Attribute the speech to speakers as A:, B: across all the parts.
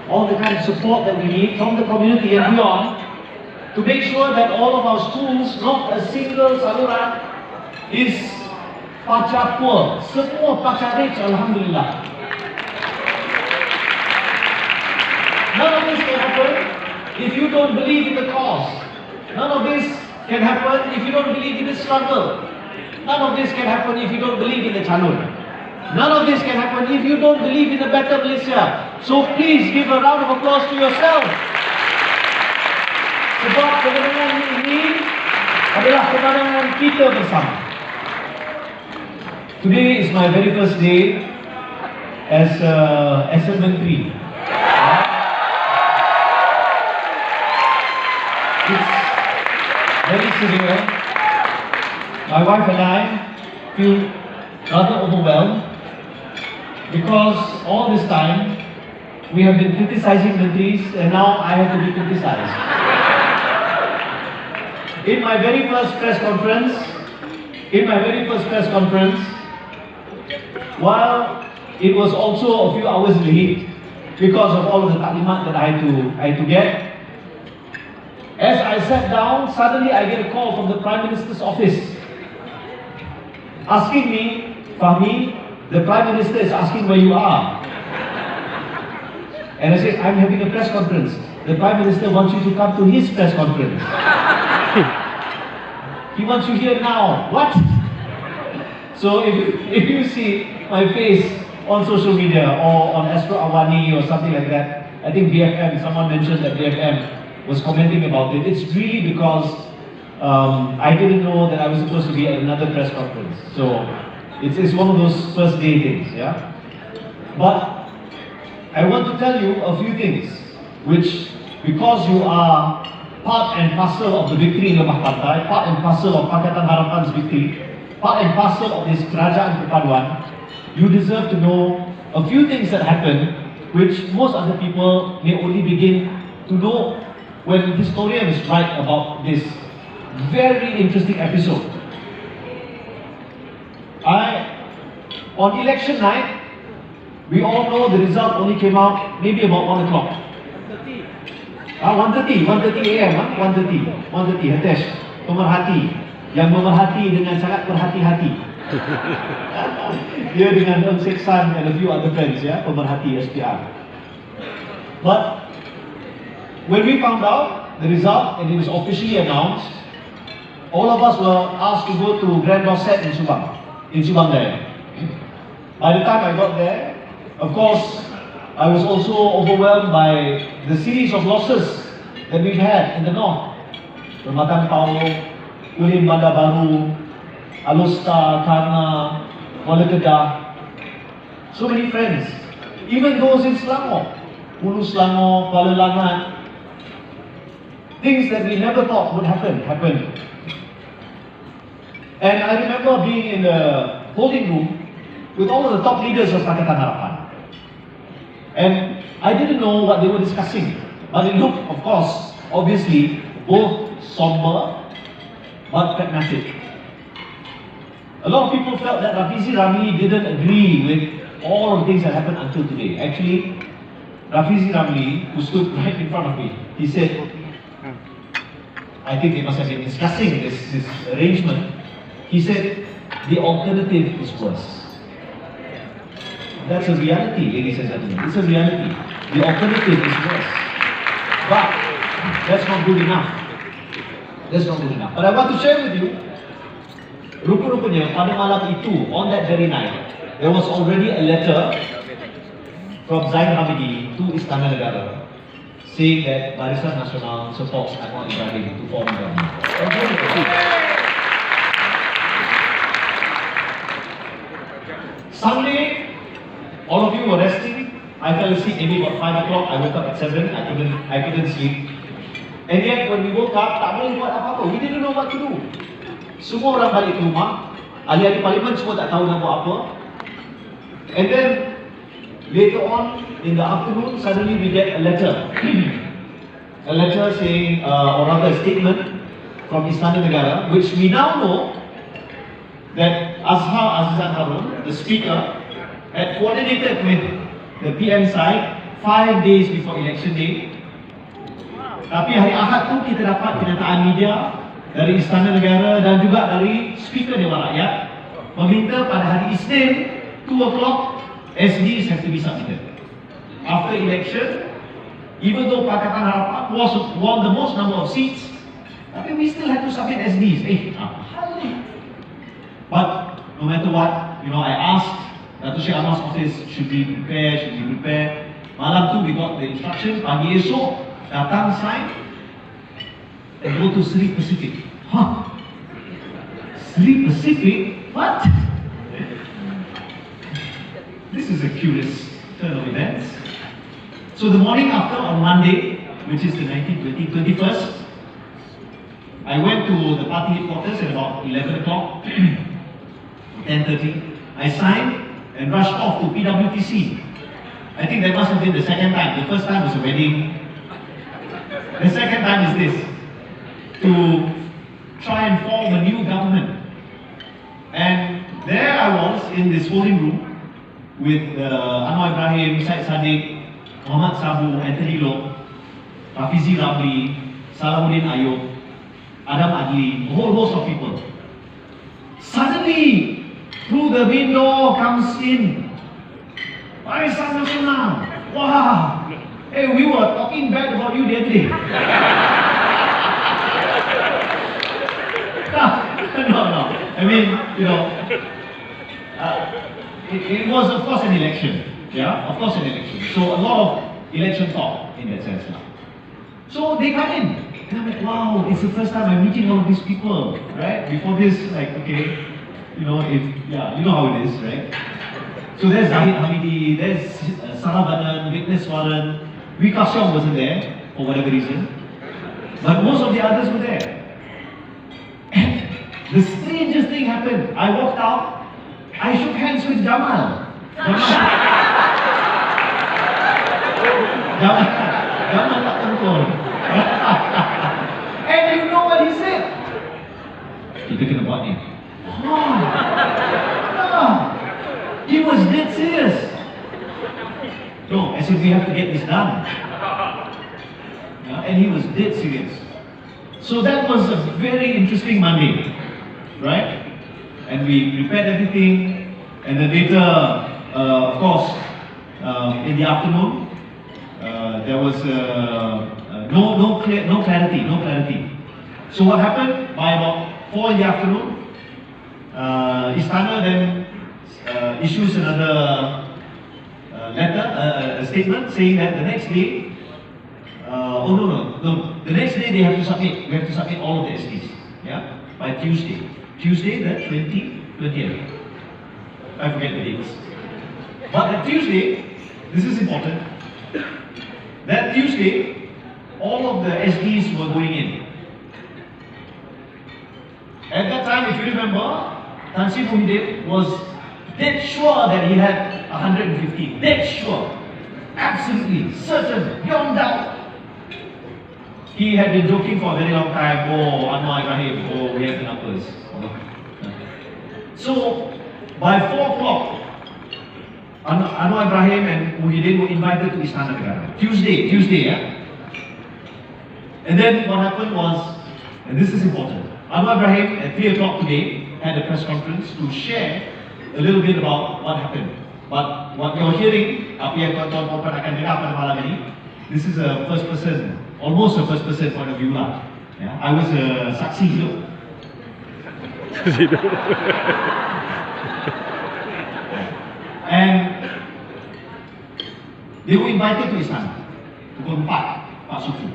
A: all the kind of support that we need from the community and beyond to make sure that all of our schools, not a single saluran is pacha poor. Semua pacha rich, alhamdulillah. None of this can happen if you don't believe in the cause. None of this can happen if you don't believe in the struggle. None of this can happen if you don't believe in the calon. None of this can happen if you don't believe in a better Malaysia. So please give a round of applause to yourself. Sebab kemenangan ini adalah kemenangan kita bersama. Today is my very first day as SM Menteri. It's very surreal. My wife and I feel rather overwhelmed because all this time we have been criticizing Mentris and now I have to be criticized. In my very first press conference, while it was also a few hours late because of all of the taklimat that I had to get, as I sat down, suddenly I get a call from the Prime Minister's office asking me, Fahmi, the Prime Minister is asking where you are. And I said, I'm having a press conference. The Prime Minister wants you to come to his press conference. He wants you here now. What? So if you see my face on social media or on Astro Awani or something like that, I think BFM, someone mentioned that BFM was commenting about it. It's really because I didn't know that I was supposed to be at another press conference. So it's one of those first day things, yeah? But I want to tell you a few things which, because you are part and parcel of the victory in Lemah Pantai, part and parcel of Pakatan Harapan's victory, part and parcel of this Kerajaan Perpaduan, you deserve to know a few things that happen which most other people may only begin to know when historians write about this very interesting episode. On election night, we all know the result only came out maybe about 1 o'clock. 1:30 AM, 1:30, Hitesh, pemerhati, yang memerhati dengan sangat berhati-hati. Dia dengan Eung Seksan and a few other friends, ya, pemerhati SPR. But when we found out the result and it was officially announced, all of us were asked to go to Grand Dorset in Subang Jaya. By the time I got there, of course, I was also overwhelmed by the series of losses that we've had in the north. Permatan Pau, Ulim Bandar Baru, Alusta, Karna, Kuala Kedah. So many friends, even those in Selangor, Hulu Selangor, Kuala Langat. Things that we never thought would happen, happened. And I remember being in the holding room with all of the top leaders of Pakatan Harapan. And I didn't know what they were discussing. But it looked, of course, obviously, both somber but pragmatic. A lot of people felt that Rafizi Ramli didn't agree with all of the things that happened until today. Actually, Rafizi Ramli, who stood right in front of me, he said, I think they must have been discussing this arrangement. He said, the alternative is worse. That's a reality, ladies and gentlemen. It's a reality. The alternative is worse. But that's not good enough. That's not good enough. But I want to share with you, rupa-rupanya pada malam itu, on that very night, there was already a letter from Zain Hamidi to Istana Negara saying that Barisan Nasional supports Anwar Ibrahim to form a government. Sunday, all of you were resting. I fell asleep maybe about 5 o'clock. I woke up at 7. I couldn't sleep. And yet when we woke up, tak boleh buat apa-apa. We didn't know what to do. Semua orang balik ke rumah. Ahli-ahli parlimen semua tak tahu nak buat apa. And then later on in the afternoon, suddenly we get a letter. A letter saying, or rather a statement from Istana Negara, which we now know that Azhar Azizan Harun, the speaker, had coordinated with the PM side 5 days before election day. Tapi hari Ahad tu kita dapat kenyataan media dari Istana Negara dan juga dari Speaker Dewan Rakyat meminta pada hari Isnin 2 o'clock SDs have to be submitted. After election, even though Pakatan Harapan won the most number of seats, tapi we still have to submit SDs. But no matter what, I asked Dato' Syed Anwar's office should be prepared. Malam tu we got the instruction, pagi esok datang sign and go to Sri Pacific. Sri Pacific? What? This is a curious turn of events. So the morning after, on Monday, which is the 21st, I went to the party headquarters at about 11 o'clock, 10:30. I signed and rushed off to PWTC. I think that must have been the second time. The first time was a wedding. The second time is this, to try and form a new government. And there I was in this holding room with Anwar Ibrahim, Syed Saddiq, Muhammad Sabu, Anthony Loh, Rafizi Ramli, Salahuddin Ayub, Adam Adli, a whole host of people. Suddenly, through the window comes in Barisan Nasional. Wow! Hey, we were talking bad about you the other day. No. I mean, it was of course an election. Yeah, of course an election. So a lot of election talk in that sense now. So they come in. And I'm like, wow, it's the first time I'm meeting all of these people, right? Before this, like, okay, you know how it is, right? So there's Zahid Hamidi, there's Saravanan, Witness Warren. Vikas Xiong wasn't there for whatever reason, but most of the others were there. And the strangest thing happened. I walked out, I shook hands with Jamal. Jamal tak control. And you know what he said? Kita kena buat ni. He was dead serious. No, I said we have to get this done. And he was dead serious. So that was a very interesting Monday, right? And we prepared everything, and then later, of course, in the afternoon, there was no clarity. So what happened? By about 4 in the afternoon, Istana then issues another letter, a statement saying that the next day, the next day they have to submit. We have to submit all of the SDs, yeah, by Tuesday the 20th. I forget the dates. But that Tuesday, this is important. That Tuesday, all of the SDs were going in. At that time, if you remember, Tan Sri Muhyiddin was dead sure that he had 150. Dead sure. Absolutely. Certain. Beyond doubt. He had been joking for a very long time. Oh, Anwar Ibrahim. Oh, we have the numbers. So, by 4 o'clock, Anwar Ibrahim and Muhyiddin were invited to Istana Negara. Tuesday, yeah? And then what happened was, and this is important, Anwar Ibrahim at 3 o'clock today had a press conference to share a little bit about what happened. But what you're hearing, apa yang tuan-tuan akan dengar pada malam ini, this is a first person, almost a first person point of view lah. Yeah, I was a saksi hidup. And they were invited to Istana pukul 4, Pak Suku.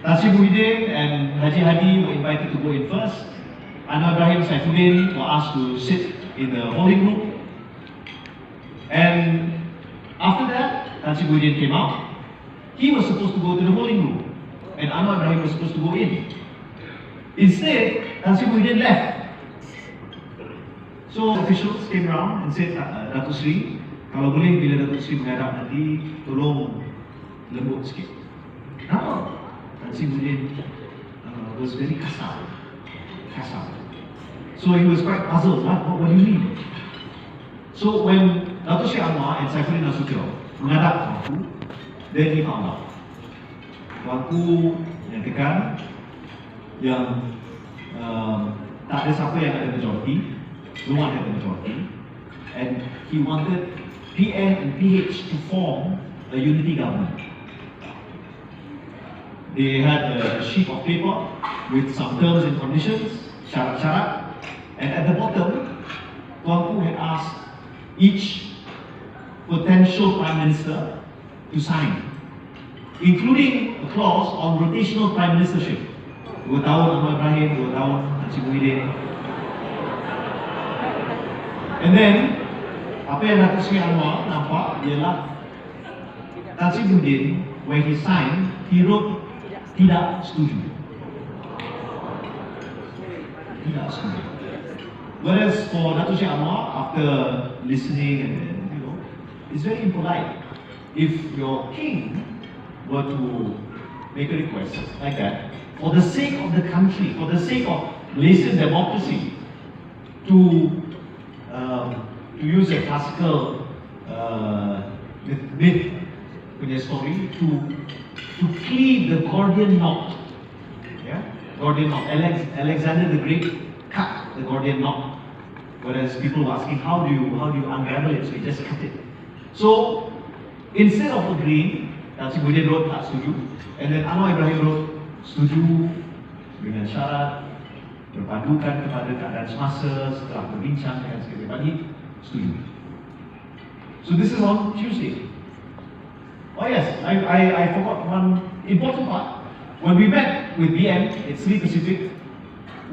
A: Tan Sri Muhyiddin and Haji Hadi were invited to go in first. Anwar Ibrahim, Saifuddin were asked to sit in the holding room. And after that, Tan Sri Muhyiddin came out. He was supposed to go to the holding room, and Anwar Ibrahim was supposed to go in. Instead, Tan Sri Muhyiddin left. So officials came around and said, Dato' Sri, kalau boleh bila Dato' Sri menghadap nanti, tolong lembut sikit. Kenapa? Tan Sri Muhyiddin was very kasar. So he was quite puzzled. What do you mean? So when Dato' Syed Anwar and Saifuddin Nasution menghadap tuanku. Then he found out. Tuanku menyatakan yang tak ada siapa yang ada majority, no one had the majority, and he wanted PN and PH to form a unity government. They had a sheet of paper with some terms and conditions, syarat-syarat, and at the bottom, Tuanku had asked each potential Prime Minister to sign, including a clause on rotational Prime Ministership. 2 tahun Anwar Ibrahim, 2 tahun Encik Muhyiddin. And then, apa yang Datuk Seri Anwar nampak ialah Encik Muhyiddin, when he signed, he wrote tidak setuju. Tidak setuju. Whereas for Datuk Seri Anwar, after listening and it's very impolite. If your king were to make a request like that, for the sake of the country, for the sake of Malaysian democracy, to use a classical myth punya story, to cleave the Gordian knot, yeah, Gordian knot. Alexander the Great cut the Gordian knot, whereas people were asking how do you unravel it, so he just cut it. So instead of agreeing, Encik Muhyiddin wrote tak setuju, and then Anwar Ibrahim wrote setuju dengan syarat berpadukan kepada keadaan semasa setelah berbincang dengan Sekretariat setuju. So this is on Tuesday. Oh yes, I forgot one important part. When we met with BM at Sleep Pacific,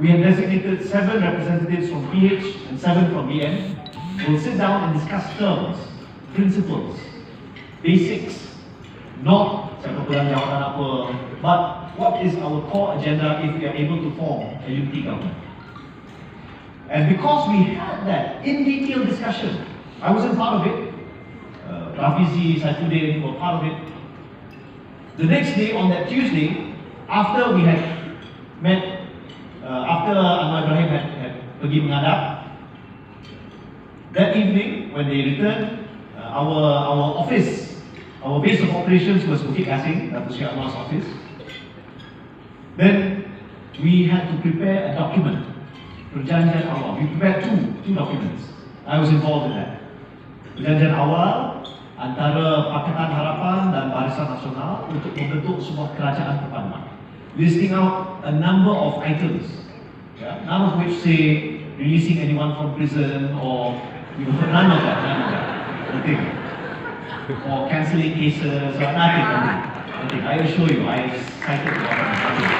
A: we had designated 7 representatives from PH and 7 from BM. We'll sit down and discuss terms, principles, basics, not siapa pelan jawatan apa, but what is our core agenda if we are able to form a unity government. And because we had that in detail discussion, I wasn't part of it, Rafizi, Saifuddin were part of it. The next day, on that Tuesday, after we had met, after Anwar Ibrahim had pergi menghadap, that evening when they returned, our office, our base of operations was Bukit Gasing, Datuk Seri Anwar's office. Then we had to prepare a document, perjanjian awal. We prepared two documents. I was involved in that. Perjanjian awal antara Pakatan Harapan dan Barisan Nasional untuk membentuk sebuah kerajaan perpaduan, listing out a number of items, none of which say releasing anyone from prison or none of that, nothing, or cancelling cases or nothing. I assure you, I cited the document.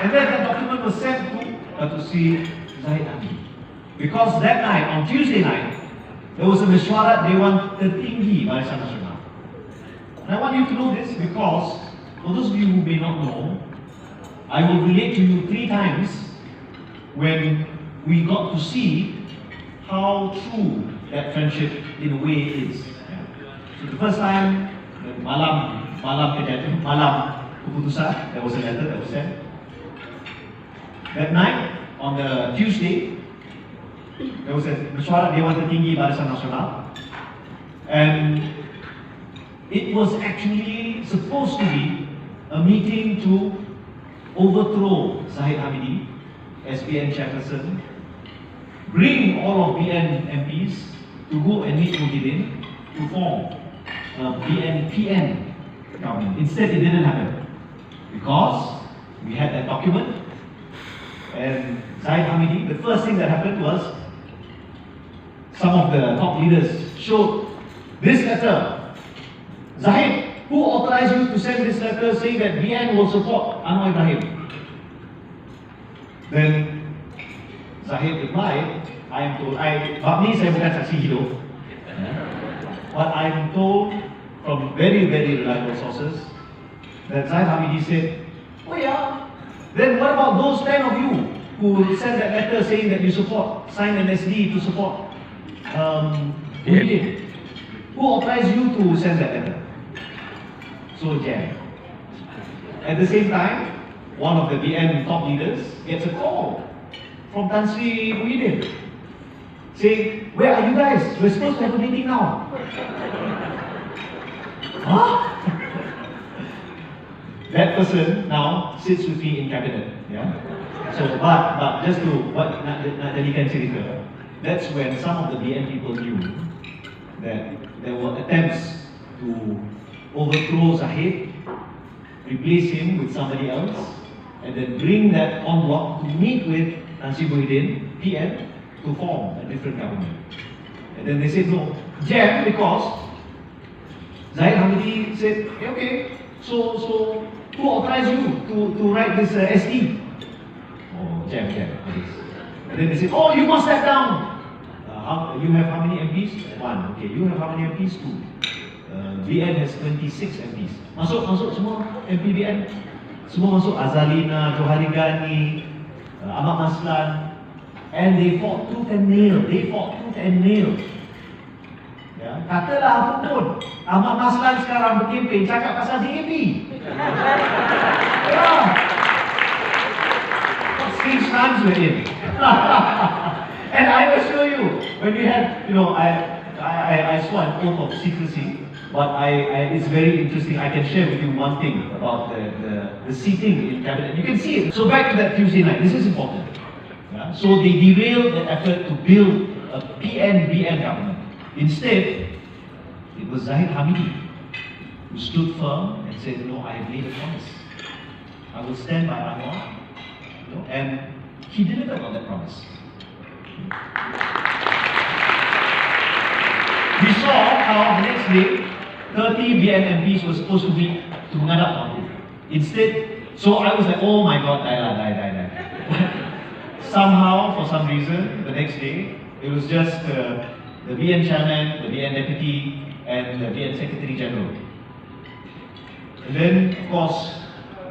A: And then the document was sent to see Zahid Hamidi. Because that night, on Tuesday night, there was a Mesyuarat Dewan Tertinggi Barisan Nasional. And I want you to know this because, for those of you who may not know, I will relate to you 3 times when we got to see how true that friendship in a way is. So the first time, malam keputusan, there was a letter that was sent. That night, on the Tuesday, there was a Mesyuarat Dewan Tertinggi Barisan Nasional, and it was actually supposed to be a meeting to overthrow Zahid Hamidi as BN chairperson, bring all of BN MPs to go and meet Muhyiddin to form a BN-PN government. Instead, it didn't happen because we had that document, and Zahid Hamidi, the first thing that happened was some of the top leaders showed this letter. Zahid, who authorized you to send this letter saying that BN will support Anwar Ibrahim? Then Zahid replied, I am told, fahmi saya bukan saksi hidup, but I am told from very, very reliable sources that Zahid Hamidi said, oh yeah, then what about those 10 of you who sent that letter saying that you support, signed an SD to support Muhyiddin? Who authorized you to send that letter? So jam. At the same time, one of the BN top leaders gets a call from Tan Sri Muhyiddin saying, "Where are you guys? We're supposed to have a meeting now." Huh? That person now sits with me in cabinet. Yeah. So, but just to what nak jadikan cerita, that's when some of the BN people knew that there were attempts to overthrow Zahid, replace him with somebody else, and then bring that en bloc to meet with Nancy Muhyiddin, PM, to form a different government. And then they said no, jam, because Zahid Hamidi said, okay, so who authorized you to write this SD? Oh, jam, habis. And then they said, oh, you must step down. You have how many MPs? 1. Okay, you have how many MPs? 2. BN has 26 MPs. Masuk semua MP BN. Semua masuk, Azalina, Johari Gani, Ahmad Maslan. And they fought tooth and nail. Ya, katalah apa pun, Ahmad Maslan sekarang berkempen cakap pasal DAP. Ya. What strange times we're in. And I assure you, when we had, I swore an oath of secrecy, but it's very interesting. I can share with you one thing about the seating in cabinet. You can see it. So back to that Tuesday night. This is important. Yeah? So they derailed the effort to build a PN-BN government. Instead, it was Zahid Hamidi who stood firm and said, no, I have made a promise. I will stand by Anwar. And he delivered on that promise. We saw how the next day 30 BN MPs were supposed to meet to menghadap Mahmud. Instead, so I was like, oh my god, die. Somehow, for some reason, the next day, it was just the BN chairman, the BN deputy, and the BN secretary general. And then, of course,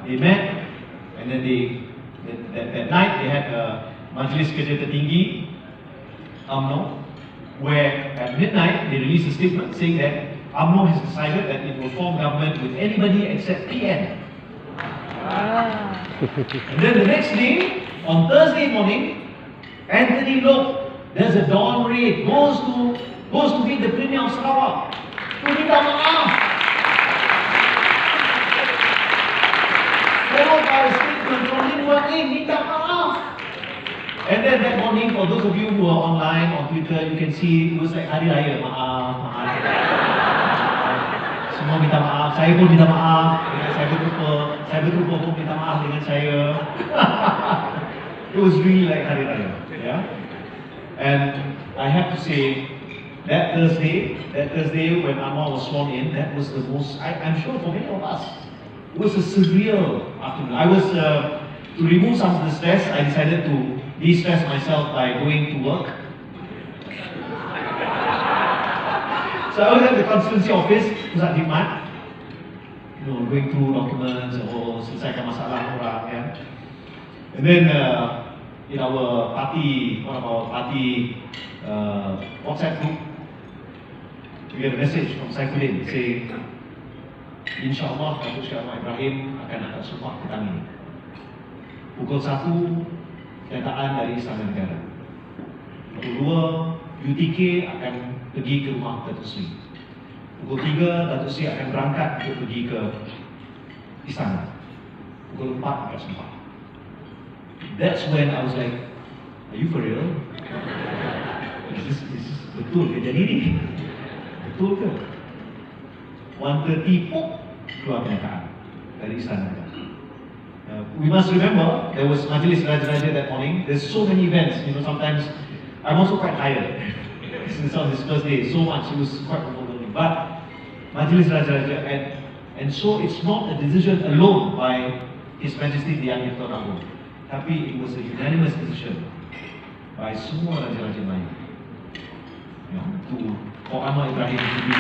A: they met, and then that night they had a Majlis Kerja Tertinggi, UMNO, where at midnight they released a statement saying that UMNO has decided that it will form government with anybody except PN. And then the next day, on Thursday morning, Anthony Loke, there's a dawn raid, goes to meet the Premier of Sarawak to minta maaf. Followed by a statement from Lim Wan Ing, minta maaf. And then that morning, for those of you who are online on Twitter, you can see it was like Hari Raya, maaf. Semua minta maaf, saya pun minta maaf, saya berlupa pun minta maaf dengan saya. It was really like Hari Raya, yeah. And I have to say, that Thursday when Anwar was sworn in, that was the most, I'm sure for many of us, it was a surreal afternoon. I was, to remove some of the stress, I decided to de-stress myself by going to work. So I was at the constituency office, Pusat Khidmat, going through documents, selesaikan masalah orang, yeah. And then in our party, one of our party WhatsApp group, we get a message from Saifuddin saying, InsyaAllah Datuk Seri Ahmad Ibrahim akan angkat sumpah petang ini. Pukul 1, kenyataan dari Istana Negara. Pukul 2, UTK akan pergi ke rumah Datuk Seri. Pukul 3, Datuk Seri akan berangkat untuk pergi ke Istana. Pukul 4, angkat sumpah. That's when I was like, are you for real? Is this betul ke jadi ni? Betul ke? 1:30 pop keluar kenyataan dari Istana. We must remember there was Majlis Raja-Raja that morning. There's so many events. Sometimes I'm also quite tired. Since on this first day, so much, it was quite overwhelming. But Majlis Raja-Raja, and so it's not a decision alone by His Majesty the Yang Tuan Agung, tapi it was a unanimous decision by semua Raja-Raja Melayu, for Ahmad Ibrahim to be.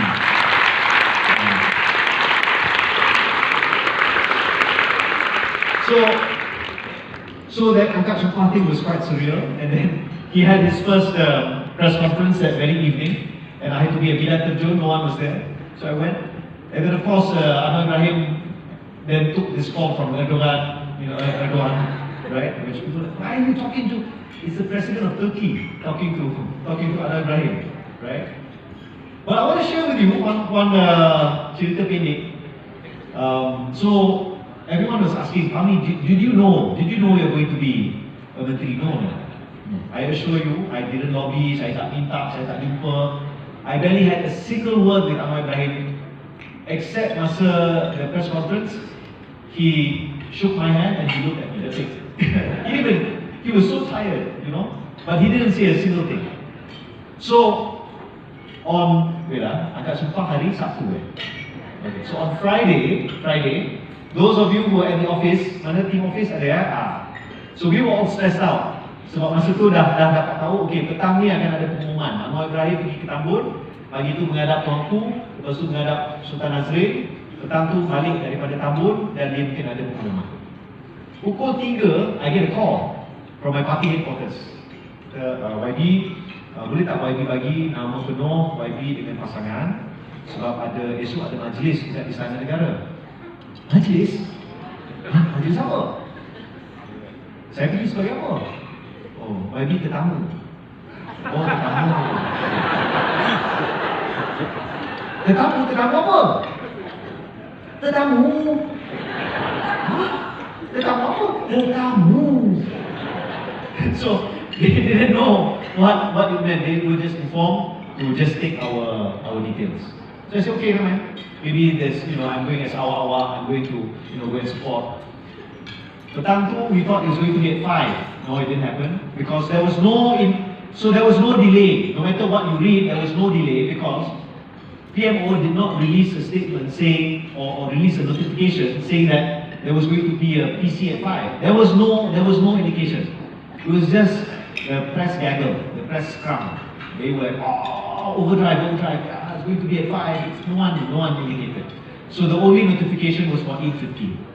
A: So that angkat sumpah thing was quite surreal, and then he had his first press conference that very evening, and I had to be a bidan terjun, no one was there, so I went, and then of course Ahmad Ibrahim then took this call from Erdogan, right? Which people are like, why are you talking to? It's the president of Turkey talking to Anwar Ibrahim, right? But I want to share with you one cerita pendek. So everyone was asking, Fahmi, did you know you're going to be a menteri? No. I assure you, I didn't lobby, saya tak minta, saya tak jumpa. I barely had a single word with Anwar Ibrahim, except masa the press conference, he shook my hand and he looked at me. That's it. He was so tired, you know, but he didn't say a single thing. So agak sumpah hari Sabtu Okay, so on Friday, those of you who are at the office, mana team office ada ya? So we were all stressed out. Sebab masa tu dah dapat tahu, okay, petang ni akan ada pengumuman. Anwar Ibrahim pergi ke Tambun, pagi tu menghadap Tuanku, lepas tu menghadap Sultan Nazrin, petang tu balik daripada Tambun dan dia mungkin ada pengumuman. Pukul 3, I get a call from my party headquarters. YB, boleh tak YB bagi nama penuh YB dengan pasangan? Sebab esok ada majlis di Istana Negara. Majlis? Majlis apa? Saya pergi sebagai apa? Oh, YB tetamu. Oh, tetamu. Tetamu apa? Tetamu. Tetamu apa? Tetamu. So they didn't know what it meant. They were just informed to just take our details. So I said, okay, man. Maybe there's, I'm going as awak-awak. I'm going to, go and support. Petang tu, we thought it was going to be at 5. No, it didn't happen because there was no delay. No matter what you read, there was no delay because PMO did not release a statement saying or release a notification saying that there was going to be a PC at 5. There was no indication. It was just the press gaggle, the press scrum. They were overdrive. It's going to be at 5. No one indicated. So the only notification was for 8:15.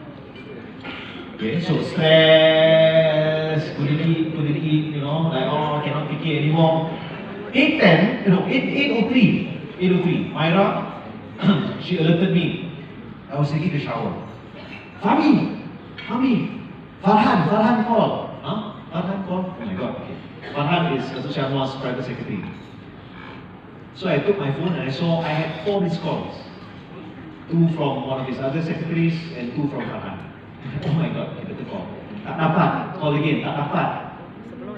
A: Okay, so stress, couldn't eat, cannot take it anymore. 8:10, 8:03, Myra, she alerted me. I was taking a shower. Fahmi, Farhan called. Farhan called? Oh my God, okay. Farhan is Datuk Syed Anwar's private secretary. So I took my phone and I saw I had 4 missed calls. 2 from one of his other secretaries and 2 from Farhan. Oh my God, kita call. Tak dapat, call again, tak dapat.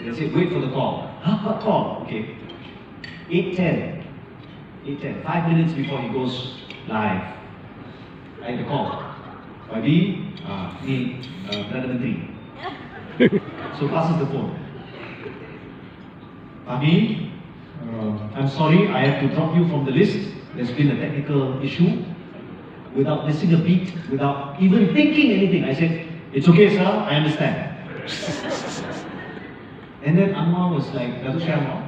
A: They said, wait for the call. What call? Okay. 8:10, 5 minutes before he goes live. I had the call. Pagi, ni, Perdana Menteri. So passes the phone. Fahmi, I'm sorry, I have to drop you from the list. There's been a technical issue. Without missing a beat, without even thinking anything, I said, it's okay, sir, I understand. And then Anwar was like, Datuk Syed Anwar,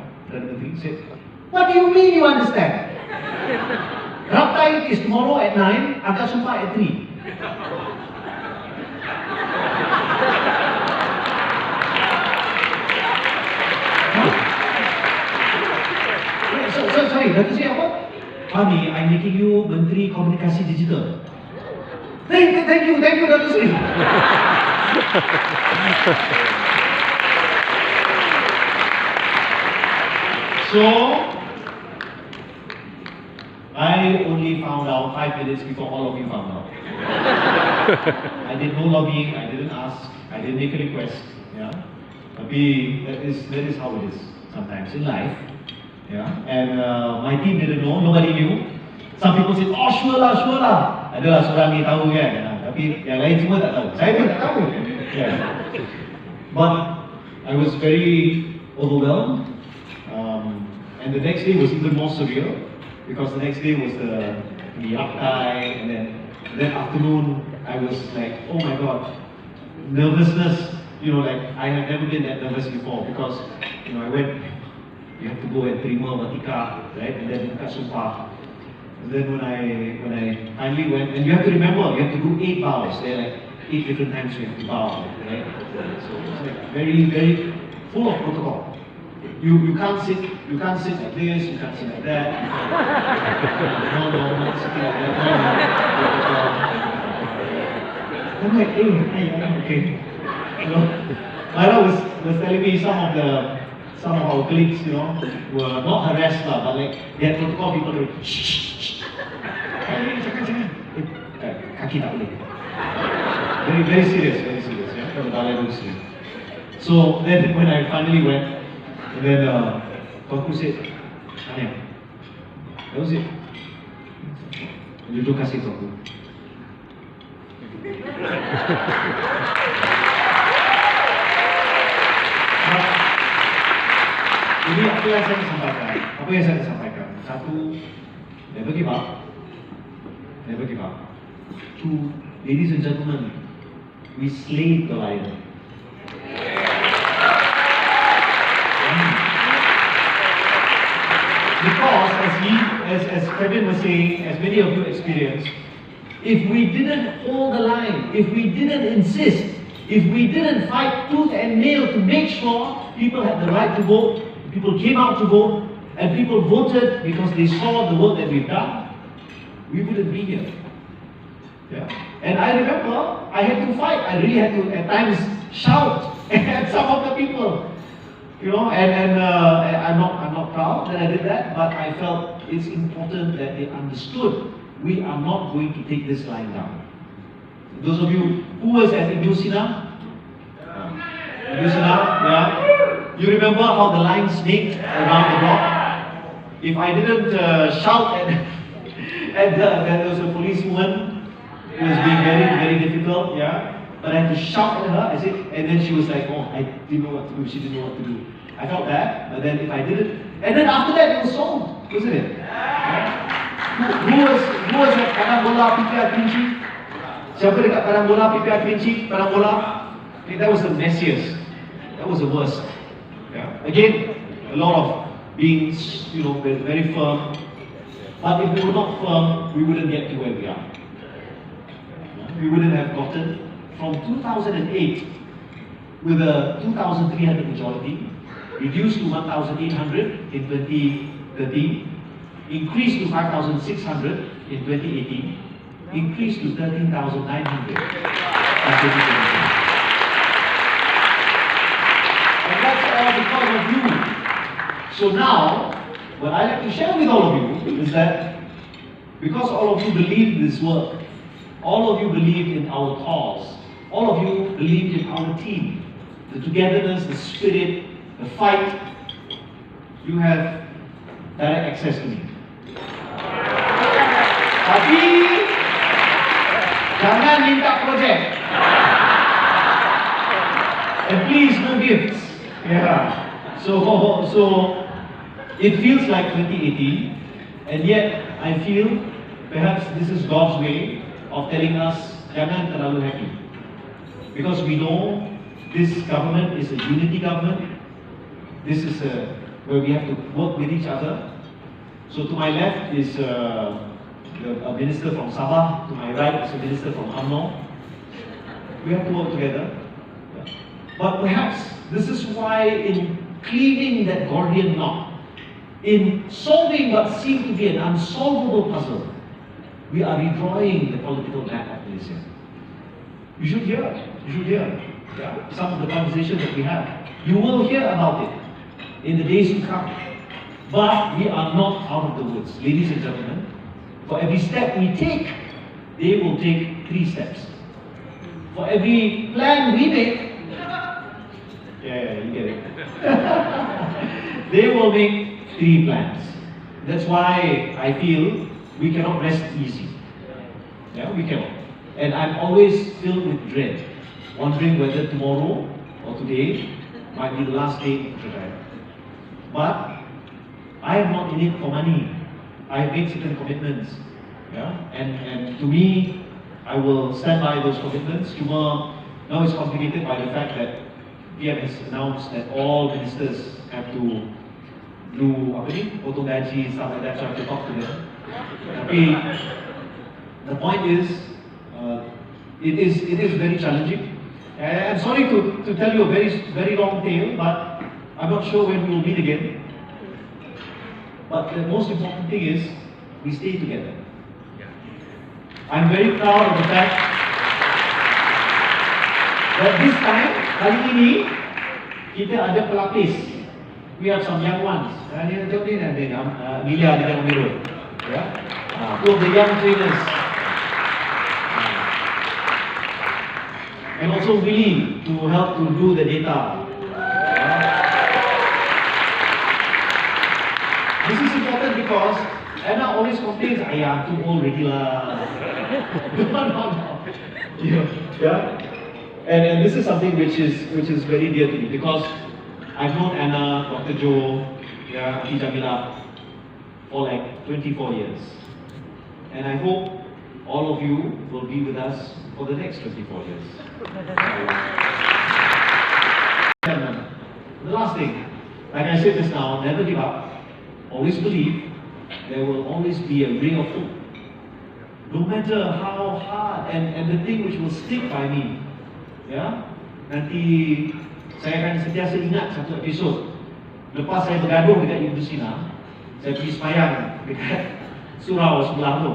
A: said, what do you mean you understand? Raptai is tomorrow at 9, Angkat Sumpah at 3. Sorry, Datuk Syed apa? Fahmi, I'm making you Menteri Komunikasi Digital. Thank you, Datuk Syed. So, I only found out 5 minutes before all of you found out. I did no lobbying, I didn't ask, I didn't make a request. Yeah, tapi that is how it is sometimes in life. Yeah, and my team didn't know, nobody knew. Some people said, oh sure lah. Adalah seorang ni tahu kan, tapi yang lain semua tak tahu. Saya pun tak tahu. Yeah. But I was very overwhelmed, and the next day was even more surreal because the next day was the Raptai, and then that afternoon I was like, oh my God, nervousness. Like I have never been that nervous before because I went. You have to go and terima watika, right? And then buka sumpah. And then when I finally went, and you have to remember, you have to do 8 bows. There are like 8 different times you have to bow, right? So it's like very, very full of protocol. You can't sit like this, you can't sit like that. No, not sitting like that. I'm like, hey, okay. You know, Myra was telling me some of our colleagues, you know, were not harassed lah, but like they had protocol people to shh, shh, shh. Kaki tak boleh. Very serious, yeah, from the balai Muslim. So then when I finally went, and then Tuanku said, Anya, that was it. You don't kasih Tuanku. Ini apa yang saya sampaikan? Satu, never give up. Never give up. Two, ladies and gentlemen, we slayed the lion. Because as Kevin was saying, as many of you experienced, if we didn't hold the line, if we didn't insist, if we didn't fight tooth and nail to make sure people had the right to vote, people came out to vote, and people voted because they saw the work that we've done, we wouldn't be here. Yeah. And I remember I had to fight. I really had to at times shout at some of the people. You know, and I'm not proud that I did that, but I felt it's important that they understood we are not going to take this line down. Those of you who was at Indosina, yeah, you remember how the line snaked around the block? If I didn't shout there was a policewoman who was being very difficult, yeah. But I had to shout at her, and then she was like, oh, I didn't know what to do, she didn't know what to do. I felt bad, but then if I did it, and then after that it was solved, wasn't it? Yeah. Who was at Padang Bola PPR Kerinci? Siapa dekat Padang Bola PPR Kerinci? Padang Bola? I think that was the messiest. That was the worst. Yeah. Again, a lot of being, you know, very firm. But if we were not firm, we wouldn't get to where we are. We wouldn't have gotten from 2008 with a 2,300 majority, reduced to 1,800 in 2013, increased to 5,600 in 2018, increased to 13,900 in 2017. And that's all because of you. So now, what I like to share with all of you is that because all of you believe in this work, all of you believe in our cause, all of you believe in our team, the togetherness, the spirit, the fight, you have direct access to me. Tapi jangan minta project. And please, no gifts. Yeah. So it feels like 2018, and yet I feel perhaps this is God's way of telling us, jangan terlalu happy. Because we know this government is a unity government. This is where we have to work with each other. So to my left is a minister from Sabah, to my right is a minister from UMNO. We have to work together. But perhaps this is why in cleaving that Gordian knot, in solving what seemed to be an unsolvable puzzle, we are redrawing the political map of Malaysia. You should hear some of the conversations that we have. You will hear about it in the days to come. But we are not out of the woods. Ladies and gentlemen, for every step we take, they will take 3 steps. For every plan we make, yeah, you get it. They will make 3 plans. That's why I feel we cannot rest easy. Yeah, we cannot. And I'm always filled with dread, wondering whether tomorrow or today might be the last day to retire. But I am not in it for money. I have made certain commitments. Yeah? And to me, I will stand by those commitments. Now it's complicated by the fact that PM has announced that all ministers have to do potong gaji, stuff like that, so I have to talk to them. Okay. The point is, it is very challenging. And I'm sorry to tell you a very long tale, but I'm not sure when we will meet again. But the most important thing is, we stay together. I'm very proud of the fact that this time, Kali ini kita ada pelapis. We have some young ones. Ini tengok ni ada Milia di dalam mirror. Ya. Two of the young trainers. And also willing to help to do the data. This is important because Anna always complains, I'm too old already lah. No. Yeah. And this is something which is very dear to me because I've known Anna, Dr. Joe, Auntie Jamila for like 24 years. And I hope all of you will be with us for the next 24 years. The last thing, like I said just now, never give up. Always believe there will always be a ray of hope. No matter how hard, and the thing which will stick by me, nanti saya akan sentiasa ingat satu episod. Lepas saya bergaduh dekat Ibu Sina, saya pergi sembahyang dekat surau sebelah tu.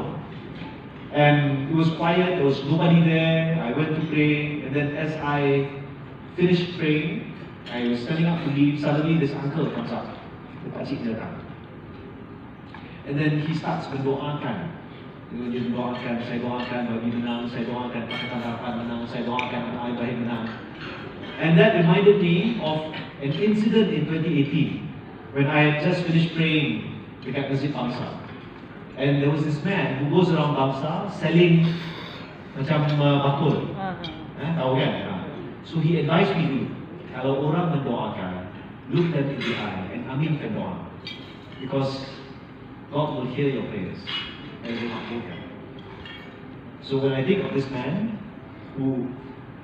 A: And it was quiet, there was nobody there. I went to pray, and then as I finished praying, I was standing up to leave. Suddenly this uncle comes up. Pakcik datang. And then he starts mendoakan. Dia mendoakan, saya doakan bagi menang, saya doakan Pakatan Harapan menang, saya doakan anak Ibrahim menang. And that reminded me of an incident in 2018 when I had just finished praying dekat Masjid Bangsa. And there was this man who goes around Bangsa selling macam bakul. Tahu kan? So he advised me to, kalau orang mendoakan, look them in the eye and aminkan doa. Because God will hear your prayers and will makbulkan. So when I think of this man who,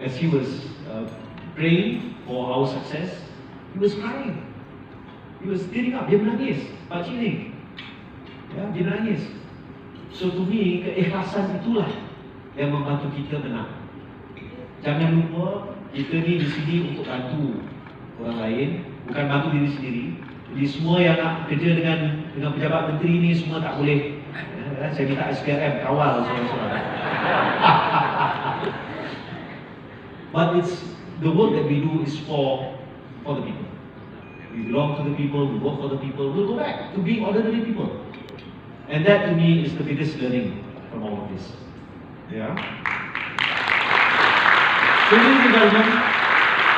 A: as he was praying for our success, he was crying. He was tearing up. Dia menangis. Pakcik ni. Dia menangis. So to me, keikhlasan itulah yang membantu kita menang. Jangan lupa, kita ni di sini untuk bantu orang lain, bukan bantu diri sendiri. Jadi semua yang nak kerja dengan pejabat menteri ni semua tak boleh. Saya minta SPRM kawal saudara-saudara. But it's the work that we do is for the people. We belong to the people, we work for the people, we'll go back to being ordinary people. And that to me is the biggest learning from all of this. Yeah. So ladies and gentlemen,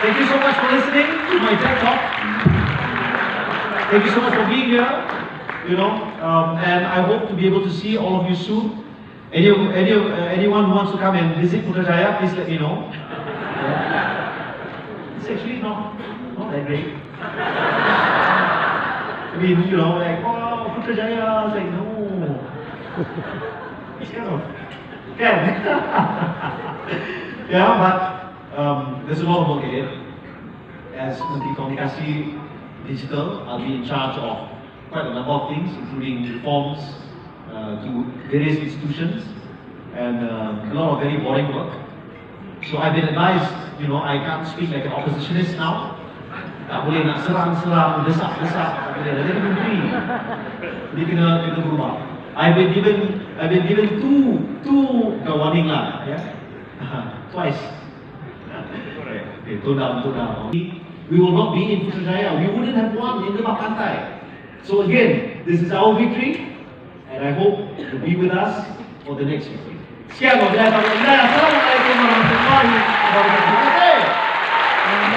A: thank you so much for listening to my TED Talk. Thank you so much for being here. And I hope to be able to see all of you soon. Anyone who wants to come and visit Putrajaya, please let me know. It's actually not that great. I mean, like, oh, Putrajaya, it's like, no. It's kind of, yeah, but there's a lot of work ahead. As Menteri Komunikasi Digital, I'll be in charge of quite a number of things, including reforms to various institutions and a lot of very boring work. So I've been advised, I can't speak like an oppositionist now. Tak boleh nak serang-serang, desak-desak, tak boleh. Jadi menteri, dia kena berubah. I've been given two warning lah, twice. Okay, tone down. We will not be in Putrajaya. We wouldn't have won in the Pantai. So again, this is our victory, and I hope to be with us for the next victory. Sekian, Assalamualaikum warahmatullahi wabarakatuh.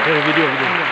B: Video.